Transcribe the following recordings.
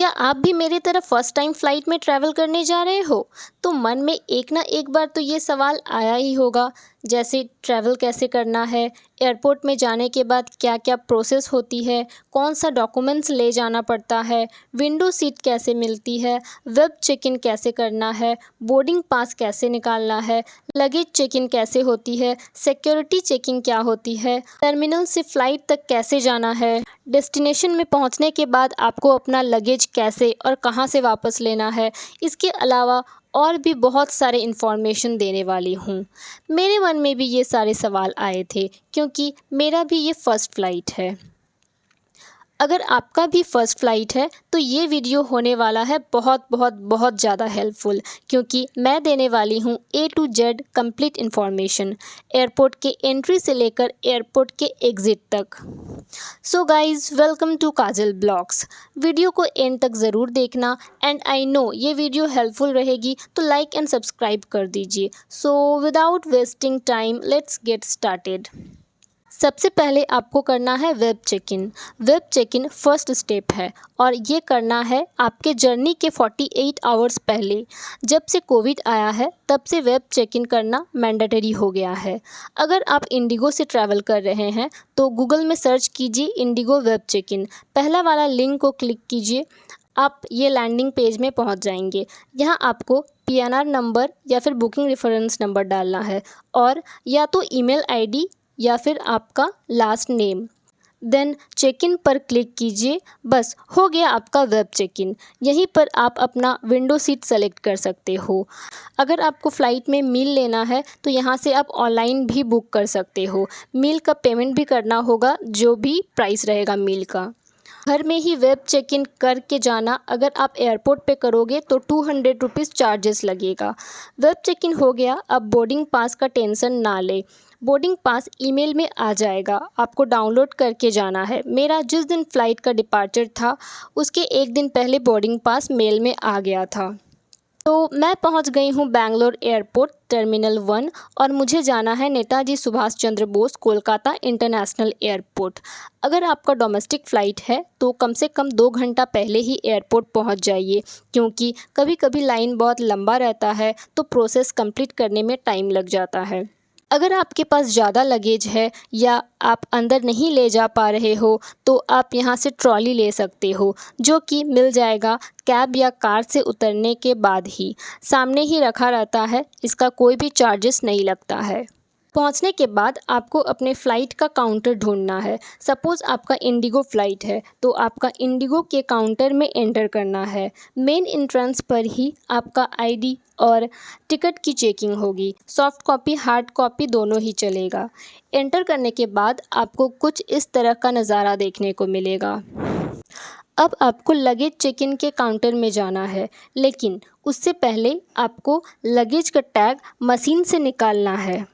क्या आप भी मेरी तरह फर्स्ट टाइम फ़्लाइट में ट्रैवल करने जा रहे हो? तो मन में एक ना एक बार तो ये सवाल आया ही होगा, जैसे ट्रैवल कैसे करना है, एयरपोर्ट में जाने के बाद क्या-क्या प्रोसेस होती है, कौन सा डॉक्यूमेंट्स ले जाना पड़ता है, विंडो सीट कैसे मिलती है, वेब चेक इन कैसे करना है, बोर्डिंग पास कैसे निकालना है, लगेज चेक इन कैसे होती है, सिक्योरिटी चेकिंग क्या होती है, टर्मिनल से फ़्लाइट तक कैसे जाना है, डेस्टिनेशन में पहुंचने के बाद आपको अपना लगेज कैसे और कहां से वापस लेना है। इसके अलावा और भी बहुत सारे इन्फॉर्मेशन देने वाली हूं। मेरे मन में भी ये सारे सवाल आए थे क्योंकि मेरा भी ये फ़र्स्ट फ़्लाइट है। अगर आपका भी फ़र्स्ट फ़्लाइट है तो ये वीडियो होने वाला है बहुत बहुत बहुत ज़्यादा हेल्पफुल, क्योंकि मैं देने वाली हूँ A to Z complete information, airport के एंट्री से लेकर एयरपोर्ट के एग्ज़िट तक। So guys, welcome to Kajal blogs. Video को एंड तक ज़रूर देखना एंड आई नो ये वीडियो हेल्पफुल रहेगी तो लाइक एंड सब्सक्राइब कर दीजिए। So without wasting time let's get started. सबसे पहले आपको करना है web check in. Web check in first step है और ये करना है आपके जर्नी के 48 आवर्स पहले। जब से कोविड आया है तब से वेब चेक इन करना मैंडेटरी हो गया है। अगर आप इंडिगो से ट्रैवल कर रहे हैं तो गूगल में सर्च कीजिए इंडिगो वेब चेक इन। पहला वाला लिंक को क्लिक कीजिए, आप ये लैंडिंग पेज में पहुंच जाएंगे। यहाँ आपको पीएनआर नंबर या फिर बुकिंग रेफरेंस नंबर डालना है और या तो ईमेल आईडी या फिर आपका last name. Then check in पर क्लिक कीजिए। बस हो गया आपका वेब चेक इन। यहीं पर आप अपना विंडो सीट सेलेक्ट कर सकते हो। अगर आपको फ़्लाइट में मील लेना है तो यहाँ से आप ऑनलाइन भी बुक कर सकते हो। मील का पेमेंट भी करना होगा, जो भी प्राइस रहेगा मील का। घर में ही वेब चेक इन करके जाना, अगर आप एयरपोर्ट पे करोगे तो 200 रुपीज़ चार्जेस लगेगा। वेब चेक इन हो गया, अब बोर्डिंग पास का टेंशन ना ले। बोर्डिंग पास ईमेल में आ जाएगा, आपको डाउनलोड करके जाना है। मेरा जिस दिन फ़्लाइट का डिपार्चर था उसके एक दिन पहले बोर्डिंग पास मेल में आ गया था। तो मैं पहुंच गई हूं बैंगलोर एयरपोर्ट टर्मिनल 1 और मुझे जाना है नेताजी सुभाष चंद्र बोस कोलकाता इंटरनेशनल एयरपोर्ट। अगर आपका डोमेस्टिक फ़्लाइट है तो कम से कम 2 घंटा पहले ही एयरपोर्ट पहुंच जाइए, क्योंकि कभी कभी लाइन बहुत लंबा रहता है तो प्रोसेस कंप्लीट करने में टाइम लग जाता है। अगर आपके पास ज़्यादा लगेज है या आप अंदर नहीं ले जा पा रहे हो तो आप यहाँ से ट्रॉली ले सकते हो, जो कि मिल जाएगा कैब या कार से उतरने के बाद ही। सामने ही रखा रहता है, इसका कोई भी चार्जेस नहीं लगता है। पहुंचने के बाद आपको अपने फ़्लाइट का काउंटर ढूंढना है। सपोज़ आपका इंडिगो फ़्लाइट है तो आपका इंडिगो के काउंटर में एंटर करना है। मेन एंट्रेंस पर ही आपका आईडी और टिकट की चेकिंग होगी। सॉफ्ट कॉपी हार्ड कॉपी दोनों ही चलेगा। एंटर करने के बाद आपको कुछ इस तरह का नज़ारा देखने को मिलेगा। अब आपको लगेज चेक इन के काउंटर में जाना है, लेकिन उससे पहले आपको लगेज का टैग मशीन से निकालना है।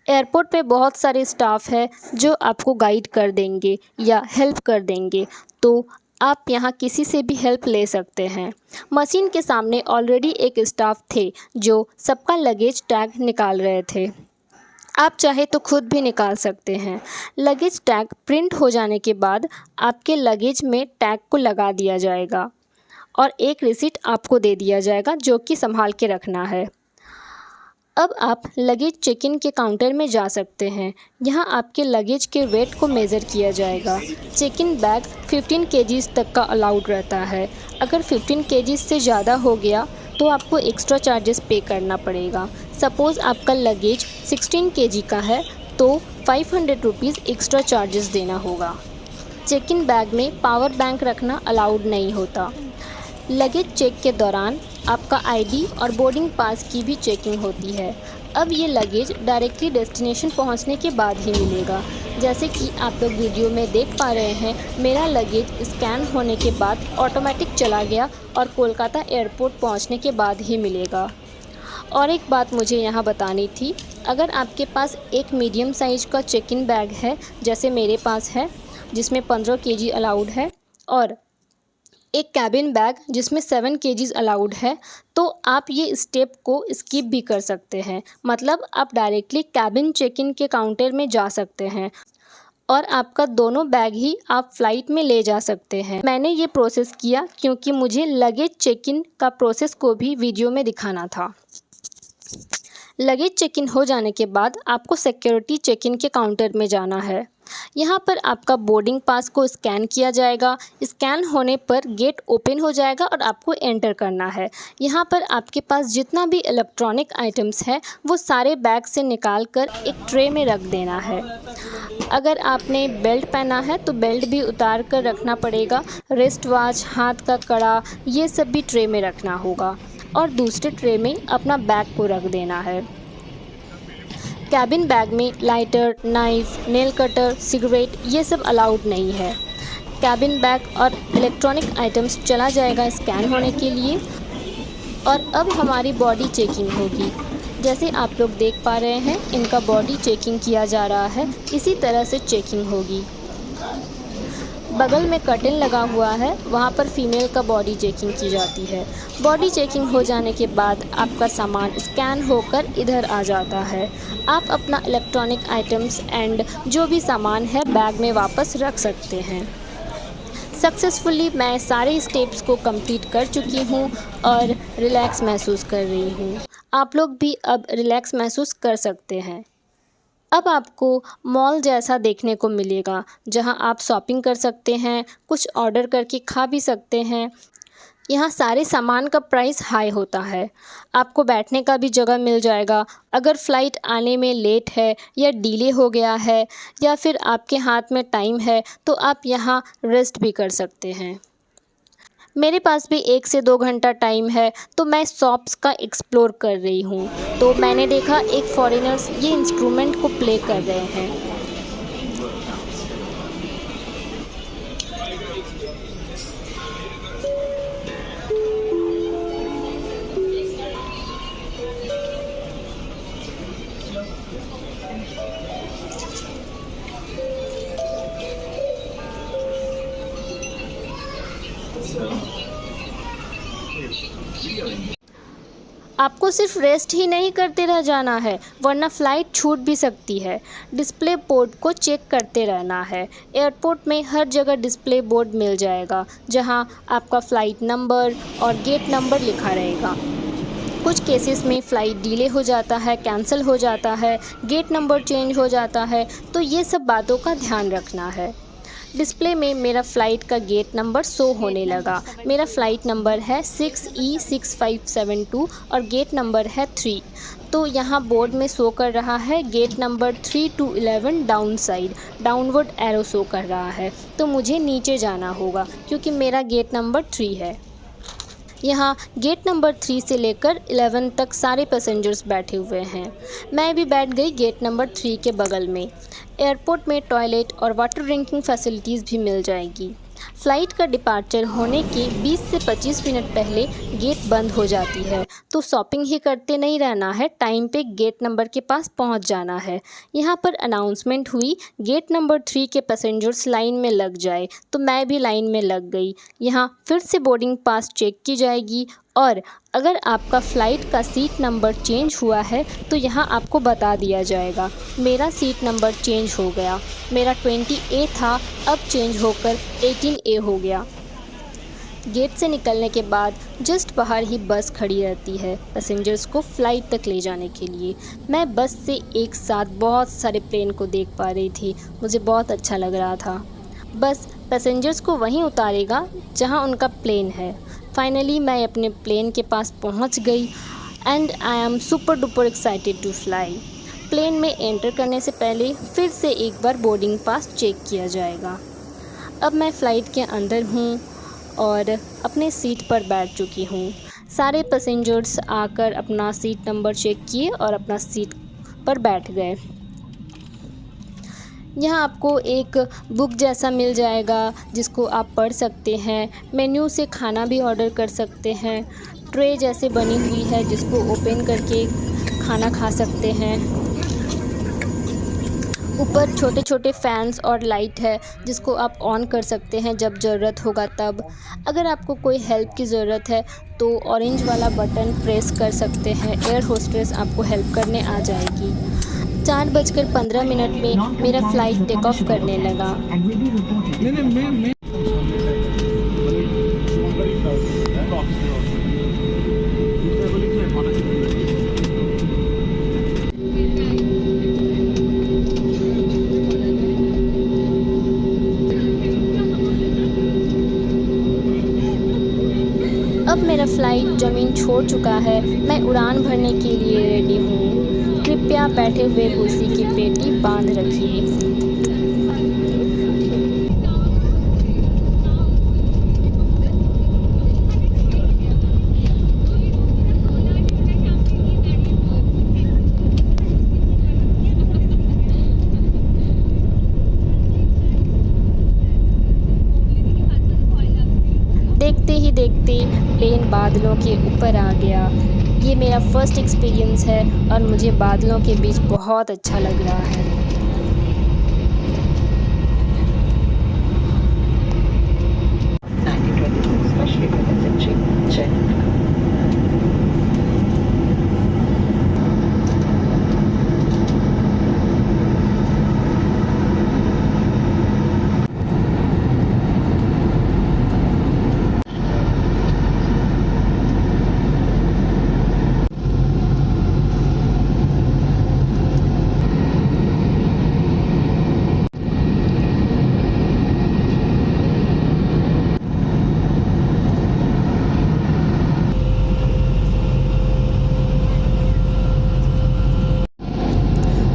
एयरपोर्ट पे बहुत सारे स्टाफ है जो आपको गाइड कर देंगे या हेल्प कर देंगे, तो आप यहाँ किसी से भी हेल्प ले सकते हैं। मशीन के सामने ऑलरेडी एक स्टाफ थे जो सबका लगेज टैग निकाल रहे थे। आप चाहे तो खुद भी निकाल सकते हैं। लगेज टैग प्रिंट हो जाने के बाद आपके लगेज में टैग को लगा दिया जाएगा और एक रिसीट आपको दे दिया जाएगा, जो कि संभाल के रखना है। अब आप लगेज चेक इन के काउंटर में जा सकते हैं। यहाँ आपके लगेज के वेट को मेज़र किया जाएगा। चेक इन बैग 15 केजीज़ तक का अलाउड रहता है। अगर 15 केजीज़ से ज़्यादा हो गया तो आपको एक्स्ट्रा चार्जेस पे करना पड़ेगा। सपोज़ आपका लगेज 16 केजी का है तो 500 रुपीज़ एक्स्ट्रा चार्जेस देना होगा। चेक इन बैग में पावर बैंक रखना अलाउड नहीं होता। लगेज चेक के दौरान आपका आईडी और बोर्डिंग पास की भी चेकिंग होती है। अब ये लगेज डायरेक्टली डेस्टिनेशन पहुंचने के बाद ही मिलेगा। जैसे कि आप लोग वीडियो में देख पा रहे हैं, मेरा लगेज स्कैन होने के बाद ऑटोमेटिक चला गया और कोलकाता एयरपोर्ट पहुंचने के बाद ही मिलेगा। और एक बात मुझे यहाँ बतानी थी, अगर आपके पास एक मीडियम साइज का चेक इन बैग है, जैसे मेरे पास है जिसमें 15 केजी अलाउड है, और एक कैबिन बैग जिसमें 7 केजीज़ अलाउड है, तो आप ये स्टेप को स्किप भी कर सकते हैं। मतलब आप डायरेक्टली कैबिन चेक इन के काउंटर में जा सकते हैं और आपका दोनों बैग ही आप फ़्लाइट में ले जा सकते हैं। मैंने ये प्रोसेस किया क्योंकि मुझे लगेज चेक इन का प्रोसेस को भी वीडियो में दिखाना था। लगेज चेक इन हो जाने के बाद आपको सिक्योरिटी चेक इन के काउंटर में जाना है। यहाँ पर आपका बोर्डिंग पास को स्कैन किया जाएगा। स्कैन होने पर गेट ओपन हो जाएगा और आपको एंटर करना है। यहाँ पर आपके पास जितना भी इलेक्ट्रॉनिक आइटम्स है वो सारे बैग से निकाल कर एक ट्रे में रख देना है। अगर आपने बेल्ट पहना है तो बेल्ट भी उतार कर रखना पड़ेगा। रिस्ट वॉच, हाथ का कड़ा, ये सब भी ट्रे में रखना होगा और दूसरे ट्रे में अपना बैग को रख देना है। कैबिन बैग में lighter, knife, nail cutter, cigarette ये सब अलाउड नहीं है। कैबिन बैग और इलेक्ट्रॉनिक आइटम्स चला जाएगा स्कैन होने के लिए। और अब हमारी बॉडी चेकिंग होगी। जैसे आप लोग देख पा रहे हैं इनका बॉडी चेकिंग किया जा रहा है, इसी तरह से चेकिंग होगी। बगल में कर्टेन लगा हुआ है, वहाँ पर फीमेल का बॉडी चेकिंग की जाती है। बॉडी चेकिंग हो जाने के बाद आपका सामान स्कैन होकर इधर आ जाता है। आप अपना इलेक्ट्रॉनिक आइटम्स एंड जो भी सामान है बैग में वापस रख सकते हैं। सक्सेसफुली मैं सारे स्टेप्स को कंप्लीट कर चुकी हूँ और रिलैक्स महसूस कर रही हूँ। आप लोग भी अब रिलैक्स महसूस कर सकते हैं। अब आपको मॉल जैसा देखने को मिलेगा जहां आप शॉपिंग कर सकते हैं, कुछ ऑर्डर करके खा भी सकते हैं। यहाँ सारे सामान का प्राइस हाई होता है। आपको बैठने का भी जगह मिल जाएगा। अगर फ़्लाइट आने में लेट है या डिले हो गया है या फिर आपके हाथ में टाइम है तो आप यहाँ रेस्ट भी कर सकते हैं। मेरे पास भी 1 से 2 घंटा टाइम है तो मैं शॉप्स का एक्सप्लोर कर रही हूँ। तो मैंने देखा एक फॉरेनर्स ये इंस्ट्रूमेंट को प्ले कर रहे हैं। आपको सिर्फ रेस्ट ही नहीं करते रह जाना है वरना फ़्लाइट छूट भी सकती है। डिस्प्ले बोर्ड को चेक करते रहना है। एयरपोर्ट में हर जगह डिस्प्ले बोर्ड मिल जाएगा जहां आपका फ़्लाइट नंबर और गेट नंबर लिखा रहेगा। कुछ केसेस में फ़्लाइट डिले हो जाता है, कैंसिल हो जाता है, गेट नंबर चेंज हो जाता है, तो ये सब बातों का ध्यान रखना है। डिस्प्ले में मेरा फ़्लाइट का गेट नंबर शो होने लगा। मेरा फ़्लाइट नंबर है 6E6572 और गेट नंबर है 3। तो यहाँ बोर्ड में शो कर रहा है gate number 3 to 11 down side, downward arrow show कर रहा है। तो मुझे नीचे जाना होगा क्योंकि मेरा गेट नंबर 3 है। यहाँ गेट नंबर 3 से लेकर 11 तक सारे पैसेंजर्स बैठे हुए हैं। मैं भी बैठ गई गेट नंबर 3 के बगल में। एयरपोर्ट में टॉयलेट और वाटर ड्रिंकिंग फैसिलिटीज़ भी मिल जाएगी। फ़्लाइट का डिपार्चर होने के 20 से 25 मिनट पहले गेट बंद हो जाती है, तो शॉपिंग ही करते नहीं रहना है, टाइम पे गेट नंबर के पास पहुंच जाना है। यहाँ पर अनाउंसमेंट हुई गेट नंबर 3 के पैसेंजर्स लाइन में लग जाए, तो मैं भी लाइन में लग गई। यहाँ फिर से बोर्डिंग पास चेक की जाएगी और अगर आपका फ़्लाइट का सीट नंबर चेंज हुआ है तो यहाँ आपको बता दिया जाएगा। मेरा सीट नंबर चेंज हो गया, मेरा 20A था, अब चेंज होकर 18A हो गया। गेट से निकलने के बाद जस्ट बाहर ही बस खड़ी रहती है पैसेंजर्स को फ़्लाइट तक ले जाने के लिए। मैं बस से एक साथ बहुत सारे प्लेन को देख पा रही थी, मुझे बहुत अच्छा लग रहा था। बस पैसेंजर्स को वहीं उतारेगा जहां उनका प्लेन है। फाइनली मैं अपने प्लेन के पास पहुंच गई and I am super duper excited to fly. Plane में एंटर करने से पहले फिर से एक बार बोर्डिंग पास चेक किया जाएगा। अब मैं फ़्लाइट के अंदर हूँ और अपने सीट पर बैठ चुकी हूँ। सारे पैसेंजर्स आकर अपना सीट नंबर चेक किए और अपना सीट पर बैठ गए। यहाँ आपको एक बुक जैसा मिल जाएगा जिसको आप पढ़ सकते हैं। मेन्यू से खाना भी ऑर्डर कर सकते हैं। ट्रे जैसे बनी हुई है जिसको ओपन करके खाना खा सकते हैं। ऊपर छोटे छोटे फैंस और लाइट है जिसको आप ऑन कर सकते हैं जब ज़रूरत होगा तब। अगर आपको कोई हेल्प की ज़रूरत है तो ऑरेंज वाला बटन प्रेस कर सकते हैं। एयर होस्टेस आपको हेल्प करने आ जाएगी। 4:15 में मेरा फ़्लाइट टेक ऑफ करने लगा। अब मेरा फ़्लाइट ज़मीन छोड़ चुका है, मैं उड़ान भरने के लिए रेडी हूँ। कृपया बैठे हुए कुर्सी की पेटी बांध रखिए। देखते ही देखते प्लेन बादलों के ऊपर आ गया। ये मेरा फ़र्स्ट एक्सपीरियंस है और मुझे बादलों के बीच बहुत अच्छा लग रहा है।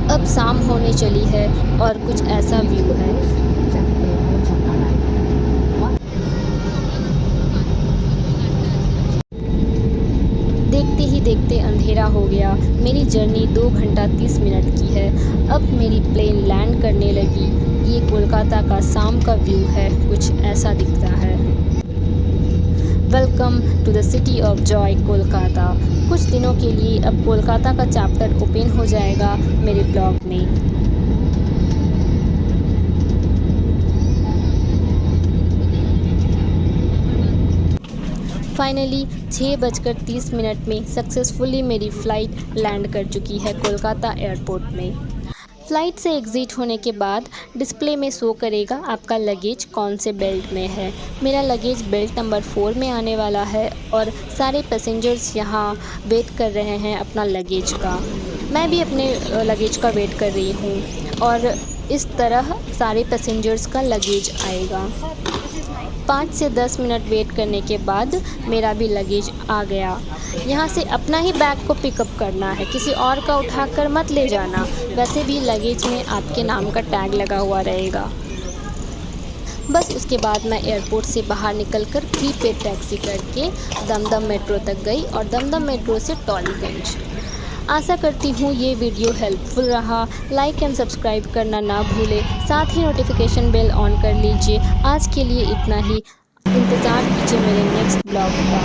अब शाम होने चली है और कुछ ऐसा व्यू है। देखते ही देखते अंधेरा हो गया। मेरी जर्नी 2 घंटा 30 मिनट की है। अब मेरी प्लेन लैंड करने लगी। ये कोलकाता का शाम का व्यू है, कुछ ऐसा दिखता है। Welcome to the city of joy Kolkata. कुछ दिनों के लिए अब कोलकाता का चैप्टर ओपन हो जाएगा मेरे ब्लॉग में। फाइनली 6:30 में सक्सेसफुली मेरी फ़्लाइट लैंड कर चुकी है कोलकाता एयरपोर्ट में। फ़्लाइट से एग्ज़िट होने के बाद डिस्प्ले में शो करेगा आपका लगेज कौन से बेल्ट में है। मेरा लगेज बेल्ट नंबर 4 में आने वाला है और सारे पैसेंजर्स यहाँ वेट कर रहे हैं अपना लगेज का। मैं भी अपने लगेज का वेट कर रही हूँ और इस तरह सारे पैसेंजर्स का लगेज आएगा। 5 से 10 मिनट वेट करने के बाद मेरा भी लगेज आ गया। यहाँ से अपना ही बैग को पिकअप करना है, किसी और का उठाकर मत ले जाना। वैसे भी लगेज में आपके नाम का टैग लगा हुआ रहेगा। बस उसके बाद मैं एयरपोर्ट से बाहर निकलकर प्रीपेड टैक्सी करके दमदम मेट्रो तक गई और दमदम मेट्रो से टॉलीगंज। आशा करती हूँ ये वीडियो हेल्पफुल रहा। लाइक एंड सब्सक्राइब करना ना भूलें, साथ ही नोटिफिकेशन बेल ऑन कर लीजिए। आज के लिए इतना ही। इंतज़ार कीजिए मेरे नेक्स्ट ब्लॉग का।